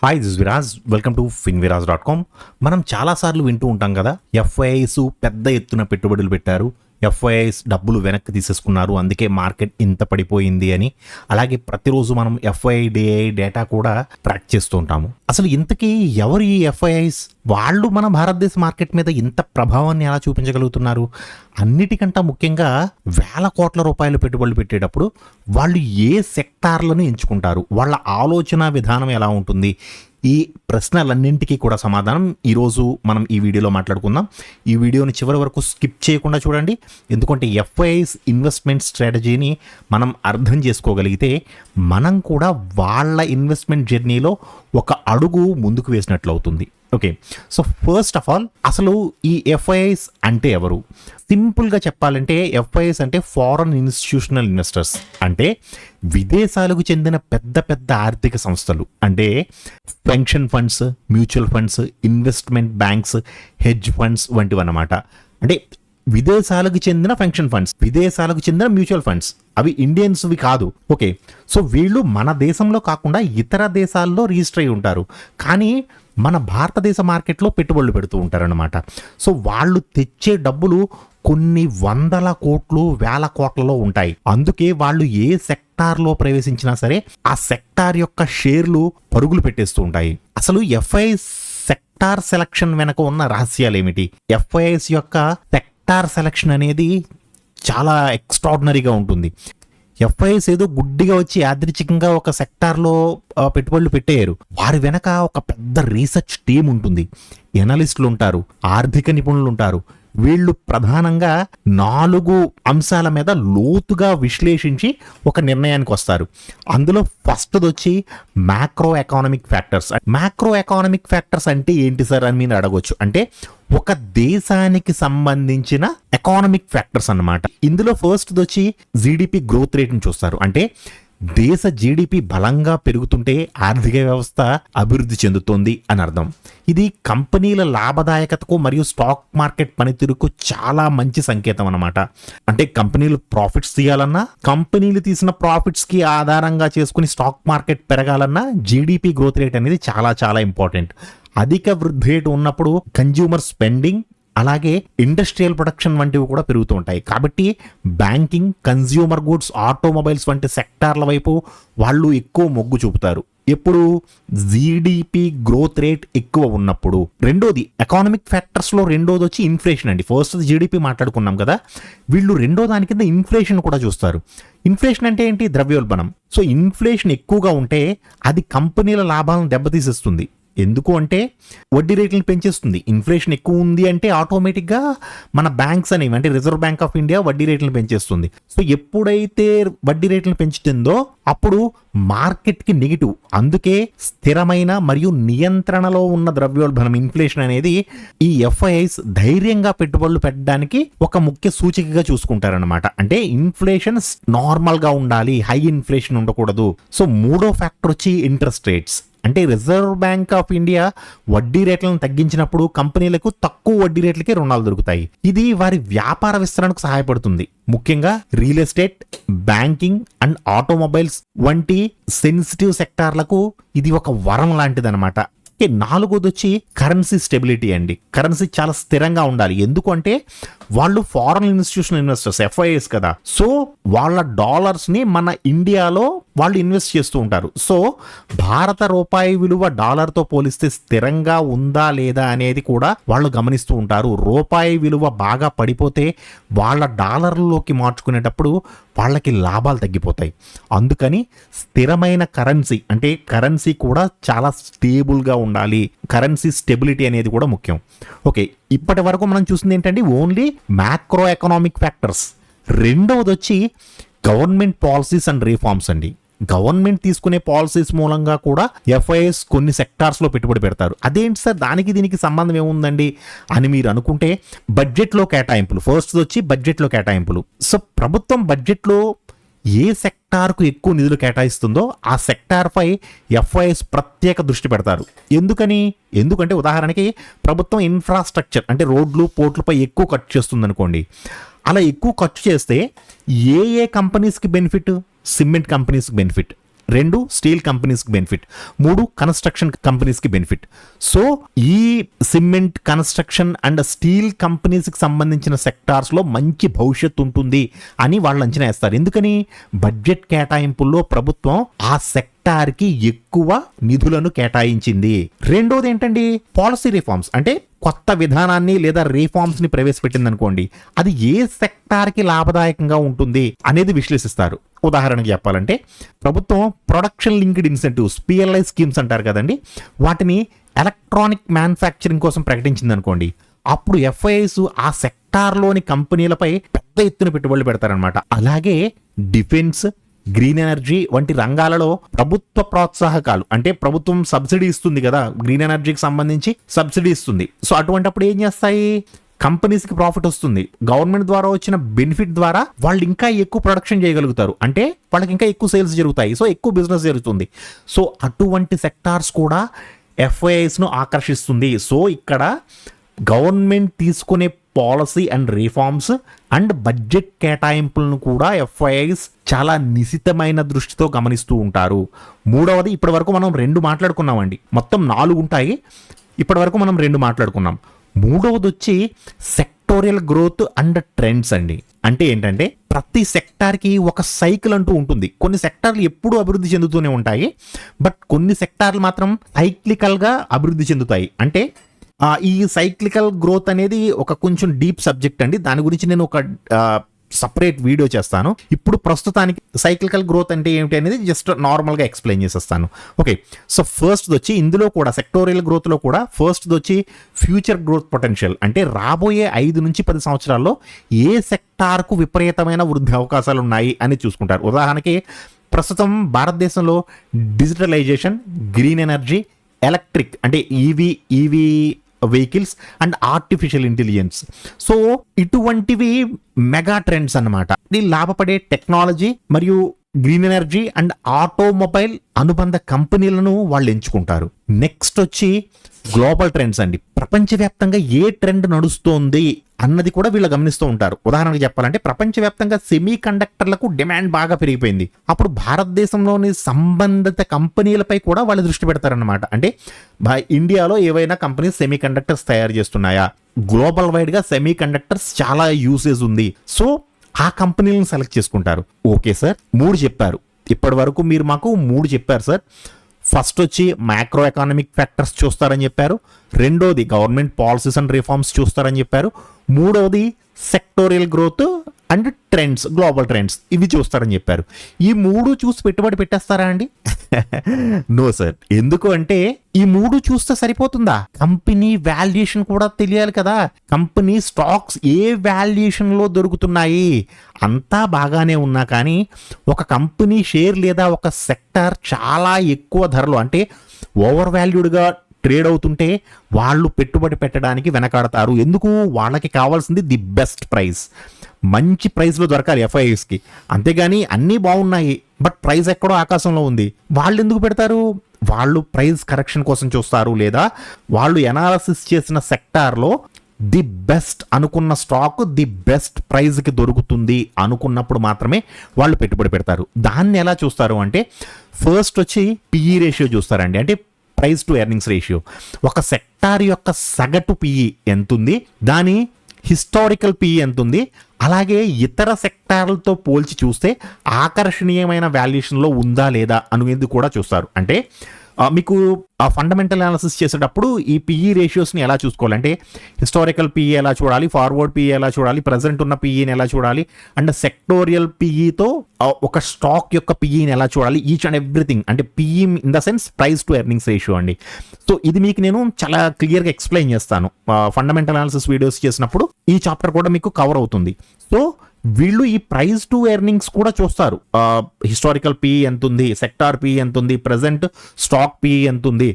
Hi this Viraj, welcome to finviraz.com. మనం చాలాసార్లు వింటూ ఉంటాం కదా, ఎఫ్ఐఐస్ పెద్ద ఎత్తున పెట్టుబడులు పెట్టారు, ఎఫ్ఐఐస్ డబ్బులు వెనక్కి తీసేసుకున్నారు, అందుకే మార్కెట్ ఇంత పడిపోయింది అని. అలాగే ప్రతిరోజు మనం ఎఫ్ఐడిఐ డేటా కూడా ట్రాక్ చేస్తూ ఉంటాము. అసలు ఇంతకీ ఎవరు ఈ ఎఫ్ఐఐస్? వాళ్ళు మన భారతదేశ మార్కెట్ మీద ఇంత ప్రభావాన్ని ఎలా చూపించగలుగుతున్నారు? అన్నిటికంటే ముఖ్యంగా వేల కోట్ల రూపాయలు పెట్టుబడులు పెట్టేటప్పుడు వాళ్ళు ఏ సెక్టార్లను ఎంచుకుంటారు, వాళ్ళ ఆలోచన విధానం ఎలా ఉంటుంది? ఈ ప్రశ్నలన్నింటికీ కూడా సమాధానం ఈరోజు మనం ఈ వీడియోలో మాట్లాడుకుందాం. ఈ వీడియోని చివరి వరకు స్కిప్ చేయకుండా చూడండి, ఎందుకంటే ఎఫ్ఐఐస్ ఇన్వెస్ట్మెంట్ స్ట్రాటజీని మనం అర్థం చేసుకోగలిగితే మనం కూడా వాళ్ళ ఇన్వెస్ట్మెంట్ జర్నీలో ఒక అడుగు ముందుకు వేసినట్లు అవుతుంది. Okay, so first of all అసలు ఈ ఎఫ్ఐఐస్ అంటే ఎవరు? సింపుల్గా చెప్పాలంటే ఎఫ్ఐఐస్ అంటే ఫారెన్ ఇన్స్టిట్యూషనల్ ఇన్వెస్టర్స్, అంటే విదేశాలకు చెందిన పెద్ద పెద్ద ఆర్థిక సంస్థలు, అంటే pension funds, mutual funds, investment banks, hedge funds వంటివన్నమాట. అంటే విదేశాలకు చెందిన పెన్షన్ ఫండ్స్, విదేశాలకు చెందిన మ్యూచువల్ ఫండ్స్, అవి ఇండియన్స్వి కాదు. ఓకే, సో వీళ్ళు మన దేశంలో కాకుండా ఇతర దేశాల్లో రిజిస్టర్ అయి ఉంటారు, కానీ మన భారతదేశ మార్కెట్లో పెట్టుబడులు పెడుతూ ఉంటారనమాట. సో వాళ్ళు తెచ్చే డబ్బులు కొన్ని వందల కోట్లు, వేల కోట్లలో ఉంటాయి. అందుకే వాళ్ళు ఏ సెక్టార్లో ప్రవేశించినా సరే ఆ సెక్టార్ యొక్క షేర్లు పరుగులు పెట్టేస్తూ ఉంటాయి. అసలు ఎఫ్ఐఐస్ సెక్టార్ సెలక్షన్ వెనక ఉన్న రహస్యాలు ఏమిటి? ఎఫ్ఐఐస్ యొక్క సెక్టార్ సెలక్షన్ అనేది చాలా ఎక్స్ట్రాడినరీగా ఉంటుంది. ఎఫ్ఐఐస్ ఏదో గుడ్డిగా వచ్చి యాదృచ్ఛికంగా ఒక సెక్టార్లో పెట్టుబడులు పెట్టేయరు. వారి వెనక ఒక పెద్ద రీసెర్చ్ టీం ఉంటుంది, ఎనలిస్టులు ఉంటారు, ఆర్థిక నిపుణులు ఉంటారు. వీళ్ళు ప్రధానంగా 4 అంశాల మీద లోతుగా విశ్లేషించి ఒక నిర్ణయానికి వస్తారు. అందులో ఫస్ట్ వచ్చి macro economic factors. Macro economic factors అంటే ఏంటి సార్ అని మీరు అడగొచ్చు. అంటే ఒక దేశానికి సంబంధించిన ఎకానమిక్ ఫ్యాక్టర్స్ అన్నమాట. ఇందులో ఫస్ట్ వచ్చి జీడిపి గ్రోత్ రేట్ని చూస్తారు. అంటే దేశ జీడిపి బలంగా పెరుగుతుంటే ఆర్థిక వ్యవస్థ అభివృద్ధి చెందుతోంది అని అర్థం. ఇది కంపెనీల లాభదాయకతకు మరియు స్టాక్ మార్కెట్ పనితీరుకు చాలా మంచి సంకేతం అన్నమాట. అంటే కంపెనీలు ప్రాఫిట్స్ తీయాలన్నా, కంపెనీలు తీసిన ప్రాఫిట్స్ కి ఆధారంగా చేసుకుని స్టాక్ మార్కెట్ పెరగాలన్నా జీడిపి గ్రోత్ రేట్ అనేది చాలా చాలా ఇంపార్టెంట్. అధిక వృద్ధి రేటు ఉన్నప్పుడు కన్జ్యూమర్ స్పెండింగ్, అలాగే ఇండస్ట్రియల్ ప్రొడక్షన్ వంటివి కూడా పెరుగుతూ ఉంటాయి. కాబట్టి బ్యాంకింగ్, కన్జ్యూమర్ గుడ్స్, ఆటోమొబైల్స్ వంటి సెక్టార్ల వైపు వాళ్ళు ఎక్కువ మొగ్గు చూపుతారు. ఎప్పుడు? జీడిపి గ్రోత్ రేట్ ఎక్కువ ఉన్నప్పుడు. రెండోది ఎకానమిక్ ఫ్యాక్టర్స్ లో రెండోది వచ్చి ఇన్ఫ్లేషన్ అండి. ఫస్ట్ జీడిపి మాట్లాడుకున్నాం కదా, వీళ్ళు రెండో దాని కింద ఇన్ఫ్లేషన్ కూడా చూస్తారు. ఇన్ఫ్లేషన్ అంటే ఏంటి? ద్రవ్యోల్బణం. సో ఇన్ఫ్లేషన్ ఎక్కువగా ఉంటే అది కంపెనీల లాభాలను దెబ్బతీసేస్తుంది. ఎందుకు అంటే వడ్డీ రేట్లను పెంచేస్తుంది. ఇన్ఫ్లేషన్ ఎక్కువ ఉంది అంటే ఆటోమేటిక్గా మన బ్యాంక్స్ అనేవి, అంటే రిజర్వ్ బ్యాంక్ ఆఫ్ ఇండియా వడ్డీ రేట్లను పెంచేస్తుంది. సో ఎప్పుడైతే వడ్డీ రేట్లను పెంచుతుందో అప్పుడు మార్కెట్కి నెగిటివ్. అందుకే స్థిరమైన మరియు నియంత్రణలో ఉన్న ద్రవ్యోల్బణం, ఇన్ఫ్లేషన్ అనేది ఈ ఎఫ్ఐఐస్ ధైర్యంగా పెట్టుబడులు పెట్టడానికి ఒక ముఖ్య సూచికగా చూసుకుంటారనమాట. అంటే ఇన్ఫ్లేషన్ నార్మల్గా ఉండాలి, హై ఇన్ఫ్లేషన్ ఉండకూడదు. సో మూడో ఫ్యాక్టర్ వచ్చి ఇంట్రెస్ట్ రేట్స్. అంటే రిజర్వ్ బ్యాంక్ ఆఫ్ ఇండియా వడ్డీ రేట్లను తగ్గించినప్పుడు కంపెనీలకు తక్కువ వడ్డీ రేట్లకే రుణాలు దొరుకుతాయి. ఇది వారి వ్యాపార విస్తరణకు సహాయపడుతుంది. ముఖ్యంగా real estate, banking and automobiles వంటి సెన్సిటివ్ సెక్టార్లకు ఇది ఒక వరం లాంటిది అనమాట. నాలుగోది వచ్చి కరెన్సీ స్టెబిలిటీ అండి. కరెన్సీ చాలా స్థిరంగా ఉండాలి. ఎందుకు అంటే వాళ్ళు ఫారెన్ ఇన్స్టిట్యూషనల్ ఇన్వెస్టర్స్, ఎఫ్ఐఐస్ కదా. సో వాళ్ళ డాలర్స్ ని మన ఇండియాలో వాళ్ళు ఇన్వెస్ట్ చేస్తూ ఉంటారు. సో భారత రూపాయి విలువ డాలర్తో పోలిస్తే స్థిరంగా ఉందా లేదా అనేది కూడా వాళ్ళు గమనిస్తూ ఉంటారు. రూపాయి విలువ బాగా పడిపోతే వాళ్ళ డాలర్లోకి మార్చుకునేటప్పుడు వాళ్ళకి లాభాలు తగ్గిపోతాయి. అందుకని స్థిరమైన కరెన్సీ, అంటే కరెన్సీ కూడా చాలా స్టేబుల్గా ఉండాలి. కరెన్సీ స్టెబిలిటీ అనేది కూడా ముఖ్యం. ఓకే, ఇప్పటి వరకు మనం చూసింది ఏంటంటే ఓన్లీ మ్యాక్రో ఎకనామిక్ ఫ్యాక్టర్స్. రెండవది వచ్చి గవర్నమెంట్ పాలసీస్ అండ్ రిఫార్మ్స్ అండి. గవర్నమెంట్ తీసుకునే పాలసీస్ మూలంగా కూడా ఎఫ్ఐఎస్ కొన్ని సెక్టార్స్లో పెట్టుబడి పెడతారు. అదేంటి సార్, దానికి దీనికి సంబంధం ఏముందండి అని మీరు అనుకుంటే బడ్జెట్లో కేటాయింపులు. ఫస్ట్ వచ్చి బడ్జెట్లో కేటాయింపులు. సో ప్రభుత్వం బడ్జెట్లో ఏ సెక్టార్కు ఎక్కువ నిధులు కేటాయిస్తుందో ఆ సెక్టార్పై ఎఫ్ఐఎస్ ప్రత్యేక దృష్టి పెడతారు. ఎందుకంటే ఉదాహరణకి ప్రభుత్వం ఇన్ఫ్రాస్ట్రక్చర్, అంటే రోడ్లు, పోర్ట్లపై ఎక్కువ ఖర్చు చేస్తుంది అనుకోండి. అలా ఎక్కువ ఖర్చు చేస్తే ఏ కంపెనీస్కి బెనిఫిట్? సిమెంట్ కంపెనీస్కి బెనిఫిట్, 2 స్టీల్ కంపెనీస్కి బెనిఫిట్, 3 కన్స్ట్రక్షన్ కంపెనీస్కి బెనిఫిట్. సో ఈ సిమెంట్, కన్స్ట్రక్షన్ అండ్ స్టీల్ కంపెనీస్కి సంబంధించిన సెక్టార్స్లో మంచి భవిష్యత్తు ఉంటుంది అని వాళ్ళు అంచనా వేస్తారు. ఎందుకని? బడ్జెట్ కేటాయింపుల్లో ప్రభుత్వం ఆ సెక్టార్కి ఎక్కువ నిధులను కేటాయించింది. రెండోది ఏంటండి? పాలసీ రిఫార్మ్స్, అంటే కొత్త విధానాన్ని లేదా రిఫార్మ్స్ ని ప్రవేశపెట్టింది అనుకోండి, అది ఏ సెక్టార్కి లాభదాయకంగా ఉంటుంది అనేది విశ్లేషిస్తారు. ఉదాహరణకు చెప్పాలంటే ప్రభుత్వం production linked incentives, PLI schemes అంటారు కదండి, వాటిని ఎలక్ట్రానిక్ మ్యానుఫ్యాక్చరింగ్ కోసం ప్రకటించింది అనుకోండి, అప్పుడు ఎఫ్ఐఐస్ ఆ సెక్టార్లోని కంపెనీలపై పెద్ద ఎత్తున పెట్టుబడులు పెడతారనమాట. అలాగే డిఫెన్స్, గ్రీన్ ఎనర్జీ వంటి రంగాలలో ప్రభుత్వ ప్రోత్సాహకాలు, అంటే ప్రభుత్వం సబ్సిడీ ఇస్తుంది కదా, గ్రీన్ ఎనర్జీకి సంబంధించి సబ్సిడీ ఇస్తుంది. సో అటువంటిప్పుడు ఏం చేస్తాయి? కంపెనీస్కి ప్రాఫిట్ వస్తుంది. గవర్నమెంట్ ద్వారా వచ్చిన బెనిఫిట్ ద్వారా వాళ్ళు ఇంకా ఎక్కువ ప్రొడక్షన్ చేయగలుగుతారు, అంటే వాళ్ళకి ఇంకా ఎక్కువ సేల్స్ జరుగుతాయి, సో ఎక్కువ బిజినెస్ జరుగుతుంది. సో అటువంటి సెక్టార్స్ కూడా ఎఫ్ఐఐస్ను ఆకర్షిస్తుంది. సో ఇక్కడ గవర్నమెంట్ తీసుకునే policy and reforms and budget కేటాయింపులను కూడా ఎఫ్ఐఐస్ చాలా నిశితమైన దృష్టితో గమనిస్తూ ఉంటారు. మూడవది, ఇప్పటి వరకు మనం 2 మాట్లాడుకున్నామండి, మొత్తం 4 ఉంటాయి, ఇప్పటి వరకు మనం 2 మాట్లాడుకున్నాం. మూడవది వచ్చి సెక్టోరియల్ గ్రోత్ అండ్ ట్రెండ్స్ అండి. అంటే ఏంటంటే ప్రతి సెక్టార్కి ఒక సైకిల్ అంటూ ఉంటుంది. కొన్ని సెక్టార్లు ఎప్పుడూ అభివృద్ధి చెందుతూనే ఉంటాయి, బట్ కొన్ని సెక్టార్లు మాత్రం సైక్లికల్గా అభివృద్ధి చెందుతాయి. అంటే ఈ సైక్లికల్ గ్రోత్ అనేది ఒక కొంచెం డీప్ సబ్జెక్ట్ అండి, దాని గురించి నేను ఒక సపరేట్ వీడియో చేస్తాను. ఇప్పుడు ప్రస్తుతానికి సైక్లికల్ గ్రోత్ అంటే ఏమిటి అనేది జస్ట్ నార్మల్గా ఎక్స్ప్లెయిన్ చేసేస్తాను. ఓకే, సో ఫస్ట్ వచ్చి ఇందులో కూడా సెక్టోరియల్ గ్రోత్లో కూడా ఫస్ట్ వచ్చి ఫ్యూచర్ గ్రోత్ పొటెన్షియల్, అంటే రాబోయే 5 నుంచి 10 సంవత్సరాల్లో ఏ సెక్టార్కు విపరీతమైన వృద్ధి అవకాశాలు ఉన్నాయి అని చూసుకుంటారు. ఉదాహరణకి ప్రస్తుతం భారతదేశంలో డిజిటలైజేషన్, గ్రీన్ ఎనర్జీ, ఎలక్ట్రిక్ అంటే EV vehicles and artificial intelligence, so ఇటువంటివి మెగా ట్రెండ్స్ అన్నమాట. ఈ లాభపడే టెక్నాలజీ మరియు గ్రీన్ ఎనర్జీ అండ్ ఆటోమొబైల్ అనుబంధ కంపెనీలను వాళ్ళు ఎంచుకుంటారు. నెక్స్ట్ వచ్చి గ్లోబల్ ట్రెండ్స్ అండి. ప్రపంచవ్యాప్తంగా ఏ ట్రెండ్ నడుస్తోంది అన్నది కూడా వీళ్ళు గమనిస్తూ ఉంటారు. ఉదాహరణకు చెప్పాలంటే ప్రపంచవ్యాప్తంగా సెమీ కండక్టర్లకు డిమాండ్ బాగా పెరిగిపోయింది. అప్పుడు భారతదేశంలోని సంబంధిత కంపెనీలపై కూడా వాళ్ళు దృష్టి పెడతారన్నమాట. అంటే ఇండియాలో ఏవైనా కంపెనీస్ సెమీ కండక్టర్స్ తయారు చేస్తున్నాయా, గ్లోబల్ వైడ్గా సెమీ కండక్టర్స్ చాలా యూసేజ్ ఉంది, సో ఆ కంపెనీలను సెలెక్ట్ చేసుకుంటారు. ఓకే సార్, 3 చెప్పారు ఇప్పటి వరకు, మీరు మాకు 3 చెప్పారు సార్. ఫస్ట్ వచ్చి మ్యాక్రో ఎకానమిక్ ఫ్యాక్టర్స్ చూస్తారని చెప్పారు, రెండోది గవర్నమెంట్ పాలసీస్ అండ్ రిఫార్మ్స్ చూస్తారని చెప్పారు, మూడవది sectoral growth and trends, global trends ఇవి చూస్తారని చెప్పారు. ఈ 3 చూసి పెట్టుబడి పెట్టేస్తారా అండి? No sir. ఎందుకు అంటే ఈ 3 చూస్తే సరిపోతుందా? కంపెనీ వాల్యుయేషన్ కూడా తెలియాలి కదా. కంపెనీ స్టాక్స్ ఏ వాల్యుయేషన్ లో దొరుకుతున్నాయి, అంతా బాగానే ఉన్నా కానీ ఒక కంపెనీ షేర్ లేదా ఒక సెక్టార్ చాలా ఎక్కువ ధరలు, అంటే ఓవర్ వాల్యూడ్గా ట్రేడ్ అవుతుంటే వాళ్ళు పెట్టుబడి పెట్టడానికి వెనకాడతారు. ఎందుకు? వాళ్ళకి కావాల్సింది ది బెస్ట్ ప్రైస్, మంచి ప్రైస్లో దొరకాలి ఎఫ్ఐఎస్కి. అంతేగాని అన్నీ బాగున్నాయి బట్ ప్రైస్ ఎక్కడో ఆకాశంలో ఉంది, వాళ్ళు ఎందుకు పెడతారు? వాళ్ళు ప్రైస్ కరెక్షన్ కోసం చూస్తారు, లేదా వాళ్ళు ఎనాలిసిస్ చేసిన సెక్టార్లో ది బెస్ట్ అనుకున్న స్టాక్ ది బెస్ట్ ప్రైస్కి దొరుకుతుంది అనుకున్నప్పుడు మాత్రమే వాళ్ళు పెట్టుబడి పెడతారు. దాన్ని ఎలా చూస్తారు అంటే ఫస్ట్ వచ్చి పిఈ రేషియో చూస్తారండి, అంటే ప్రైస్ టు ఎర్నింగ్స్ రేషియో. ఒక సెక్టార్ యొక్క సగటు పిఈ ఎంతుంది, దాని హిస్టారికల్ పిఈ ఎంతుంది, అలాగే ఇతర సెక్టార్లతో పోల్చి చూస్తే ఆకర్షణీయమైన వాల్యుయేషన్లో ఉందా లేదా అనేది కూడా చూస్తారు. అంటే మీకు ఫండమెంటల్ అనాలిసిస్ చేసేటప్పుడు ఈ పిఈ రేషియోస్ని ఎలా చూసుకోవాలంటే హిస్టారికల్ పిఈ ఎలా చూడాలి, ఫార్వర్డ్ పిఈ ఎలా చూడాలి, ప్రజెంట్ ఉన్న పిఈని ఎలా చూడాలి, అండ్ సెక్టోరియల్ పిఈతో ఒక స్టాక్ యొక్క పిఈని ఎలా చూడాలి, ఈచ్ అండ్ ఎవ్రీథింగ్. అంటే PE in the sense price to earnings ratio అండి. సో ఇది మీకు నేను చాలా క్లియర్గా ఎక్స్ప్లెయిన్ చేస్తాను ఫండమెంటల్ అనాలిసిస్ వీడియోస్ చేసినప్పుడు. ఈ చాప్టర్ కూడా మీకు కవర్ అవుతుంది. సో వీళ్ళు ఈ ప్రైస్ టు ఎర్నింగ్స్ కూడా చూస్తారు. హిస్టారికల్ పిఈ ఎంత ఉంది, సెక్టార్ పిఈ ఎంత ఉంది, ప్రజెంట్ స్టాక్ పిఈ ఎంత ఉంది.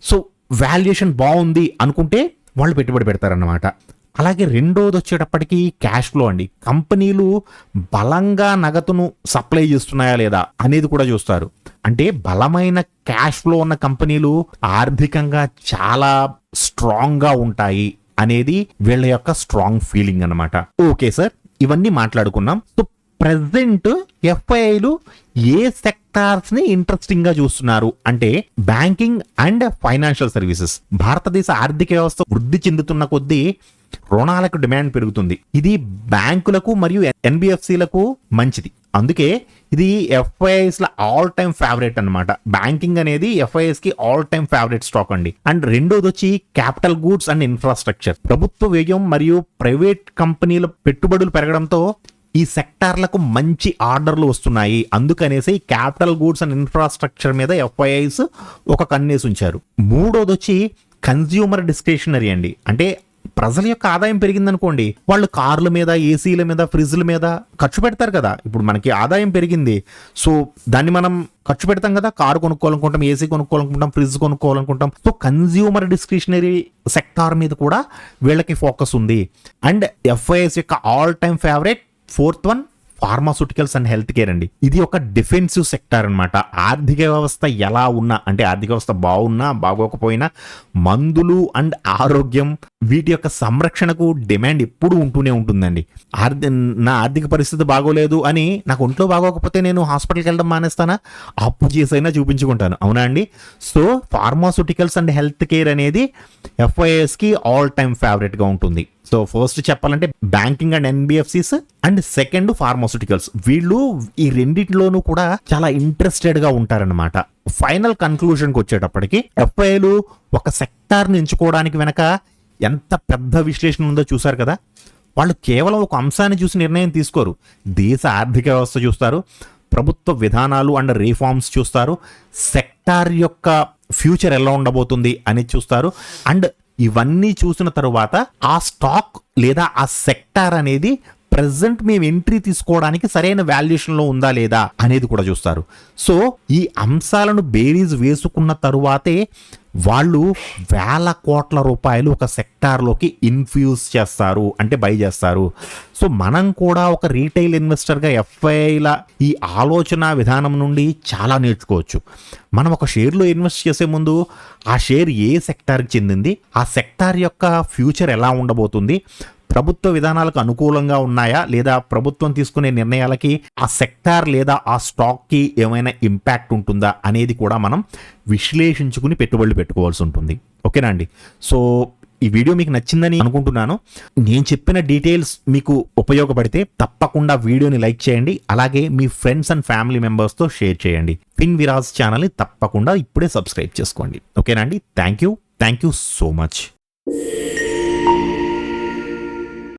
సో వాల్యుయేషన్ బాగుంది అనుకుంటే వాళ్ళు పెట్టుబడి పెడతారన్నమాట. అలాగే రెండోది వచ్చేటప్పటికి క్యాష్ ఫ్లో అండి. కంపెనీలు బలంగా నగదును సప్లై చేస్తున్నాయా లేదా అనేది కూడా చూస్తారు. అంటే బలమైన క్యాష్ ఫ్లో ఉన్న కంపెనీలు ఆర్థికంగా చాలా స్ట్రాంగ్గా ఉంటాయి అనేది వీళ్ళ యొక్క స్ట్రాంగ్ ఫీలింగ్ అన్నమాట. ఓకే సార్, ఇవన్నీ మాట్లాడుకున్నాం. సో ప్రెసెంట్ ఎఫ్ఐఐలు ఏ సెక్టార్స్ ని ఇంట్రెస్టింగ్ గా చూస్తున్నారు అంటే బ్యాంకింగ్ అండ్ ఫైనాన్షియల్ సర్వీసెస్. భారతదేశ ఆర్థిక వ్యవస్థ వృద్ధి చెందుతున్న కొద్దీ రుణాలకు డిమాండ్ పెరుగుతుంది. ఇది బ్యాంకులకు మరియు ఎన్బిఎఫ్సిలకు మంచిది. అందుకే ఇది ఎఫ్ఐఐస్ ల ఆల్ టైమ్ ఫేవరెట్ అన్నమాట. బ్యాంకింగ్ అనేది ఎఫ్ఐఐస్ కి ఆల్ టైమ్ ఫేవరెట్ స్టాక్ అండి. అండ్ రెండోది వచ్చి క్యాపిటల్ గూడ్స్ అండ్ ఇన్ఫ్రాస్ట్రక్చర్. ప్రభుత్వ వ్యయం మరియు ప్రైవేట్ కంపెనీల పెట్టుబడులు పెరగడంతో ఈ సెక్టార్లకు మంచి ఆర్డర్లు వస్తున్నాయి. అందుకనేసి క్యాపిటల్ గూడ్స్ అండ్ ఇన్ఫ్రాస్ట్రక్చర్ మీద ఎఫ్ఐఐస్ ఒక కన్నేసి ఉంచారు. మూడోది వచ్చి కన్స్యూమర్ డిస్క్రిషనరీ అండి. అంటే ప్రజల యొక్క ఆదాయం పెరిగిందనుకోండి, వాళ్ళు కార్ల మీద, ఏసీల మీద, ఫ్రిడ్జ్ల మీద ఖర్చు పెడతారు కదా. ఇప్పుడు మనకి ఆదాయం పెరిగింది, సో దాన్ని మనం ఖర్చు పెడతాం కదా. కారు కొనుక్కోవాలనుకుంటాం, ఏసీ కొనుక్కోవాలనుకుంటాం, ఫ్రిడ్జ్ కొనుక్కోవాలనుకుంటాం. సో కన్స్యూమర్ డిస్క్రిషనరీ సెక్టార్ మీద కూడా వీళ్ళకి ఫోకస్ ఉంది. అండ్ ఎఫ్ఐఎస్ యొక్క all time favourite fourth one pharmaceuticals and health care అండి. ఇది ఒక డిఫెన్సివ్ సెక్టార్ అనమాట. ఆర్థిక వ్యవస్థ ఎలా ఉన్నా, అంటే ఆర్థిక వ్యవస్థ బాగున్నా బాగోకపోయినా మందులు అండ్ ఆరోగ్యం వీటి యొక్క సంరక్షణకు డిమాండ్ ఎప్పుడు ఉంటూనే ఉంటుందండి. నా ఆర్థిక పరిస్థితి బాగోలేదు అని నాకు ఒంట్లో బాగోకపోతే నేను హాస్పిటల్కి వెళ్ళడం మానేస్తానా? అప్పు చేసైనా చూపించుకుంటాను, అవునా అండి? So pharmaceuticals and health care అనేది ఎఫ్ఐఎస్ కి ఆల్ టైమ్ ఫేవరెట్ గా ఉంటుంది. సో ఫస్ట్ చెప్పాలంటే banking and NBFCs, and second pharmaceuticals. వీళ్ళు ఈ రెండిట్లోనూ కూడా చాలా ఇంట్రెస్టెడ్ గా ఉంటారన్నమాట. ఫైనల్ కన్క్లూజన్కి వచ్చేటప్పటికి ఎఫ్ఐలు ఒక సెక్టార్ని ఎంచుకోవడానికి వెనక ఎంత పెద్ద విశ్లేషణ ఉందో చూసారు కదా. వాళ్ళు కేవలం ఒక అంశాన్ని చూసి నిర్ణయం తీసుకోరు. దేశ ఆర్థిక వ్యవస్థ చూస్తారు, ప్రభుత్వ విధానాలు అండ్ రిఫార్మ్స్ చూస్తారు, సెక్టార్ యొక్క ఫ్యూచర్ ఎలా ఉండబోతుంది అని చూస్తారు. అండ్ ఇవన్నీ చూసిన తరువాత ఆ స్టాక్ లేదా ఆ సెక్టార్ అనేది ప్రెసెంట్ మేము ఎంట్రీ తీసుకోవడానికి సరైన వాల్యుయేషన్లో ఉందా లేదా అనేది కూడా చూస్తారు. సో ఈ అంశాలను బేరీజ్ వేసుకున్న తరువాతే వాళ్ళు వేల కోట్ల రూపాయలు ఒక సెక్టార్లోకి ఇన్ఫ్యూజ్ చేస్తారు, అంటే బై చేస్తారు. సో మనం కూడా ఒక రీటైల్ ఇన్వెస్టర్గా ఎఫ్ఐల ఈ ఆలోచన విధానం నుండి చాలా నేర్చుకోవచ్చు. మనం ఒక షేర్లో ఇన్వెస్ట్ చేసే ముందు ఆ షేర్ ఏ సెక్టార్కి చెందింది, ఆ సెక్టార్ యొక్క ఫ్యూచర్ ఎలా ఉండబోతుంది, ప్రభుత్వ విధానాలకు అనుకూలంగా ఉన్నాయా లేదా ప్రభుత్వం తీసుకునే నిర్ణయాలకి ఆ సెక్టార్ లేదా ఆ స్టాక్కి ఏమైనా ఇంపాక్ట్ ఉంటుందా అనేది కూడా మనం విశ్లేషించుకుని పెట్టుబడులు పెట్టుకోవాల్సి ఉంటుంది. ఓకేనా అండి? సో ఈ వీడియో మీకు నచ్చిందని అనుకుంటున్నాను. నేను చెప్పిన డీటెయిల్స్ మీకు ఉపయోగపడితే తప్పకుండా వీడియోని లైక్ చేయండి. అలాగే మీ ఫ్రెండ్స్ అండ్ ఫ్యామిలీ మెంబర్స్తో షేర్ చేయండి. ఫిన్విరాజ్ ఛానల్ని తప్పకుండా ఇప్పుడే సబ్స్క్రైబ్ చేసుకోండి. ఓకేనా అండి? Thank you so much.